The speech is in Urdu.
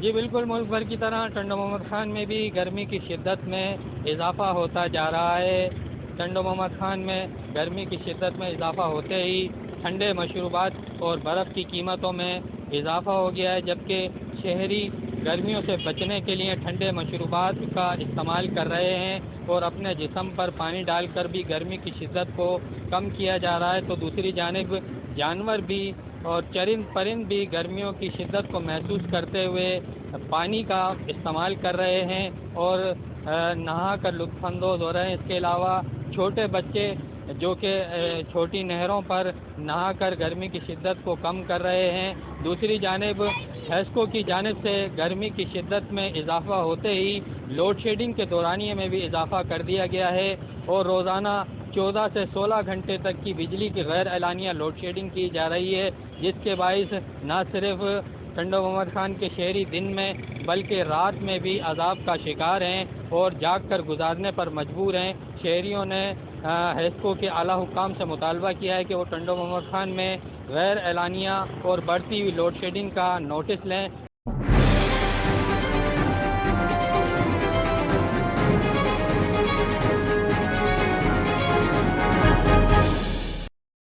جی بالکل، ملک بھر کی طرح ٹنڈو محمد خان میں بھی گرمی کی شدت میں اضافہ ہوتا جا رہا ہے۔ ٹنڈو محمد خان میں گرمی کی شدت میں اضافہ ہوتے ہی ٹھنڈے مشروبات اور برف کی قیمتوں میں اضافہ ہو گیا ہے، جبکہ شہری گرمیوں سے بچنے کے لیے ٹھنڈے مشروبات کا استعمال کر رہے ہیں اور اپنے جسم پر پانی ڈال کر بھی گرمی کی شدت کو کم کیا جا رہا ہے، تو دوسری جانب جانور بھی اور چرند پرند بھی گرمیوں کی شدت کو محسوس کرتے ہوئے پانی کا استعمال کر رہے ہیں اور نہا کر لطف اندوز ہو رہے ہیں۔ اس کے علاوہ چھوٹے بچے جو کہ چھوٹی نہروں پر نہا کر گرمی کی شدت کو کم کر رہے ہیں۔ دوسری جانب ہیسکو کی جانب سے گرمی کی شدت میں اضافہ ہوتے ہی لوڈ شیڈنگ کے دورانیے میں بھی اضافہ کر دیا گیا ہے اور روزانہ 14 سے 16 گھنٹے تک کی بجلی کی غیر اعلانیہ لوڈ شیڈنگ کی جا رہی ہے، جس کے باعث نہ صرف ٹنڈو محمد خان کے شہری دن میں بلکہ رات میں بھی عذاب کا شکار ہیں اور جاگ کر گزارنے پر مجبور ہیں۔ شہریوں نے ہیسکو کے اعلیٰ حکام سے مطالبہ کیا ہے کہ وہ ٹنڈو محمد خان میں غیر اعلانیہ اور بڑھتی ہوئی لوڈ شیڈنگ کا نوٹس لیں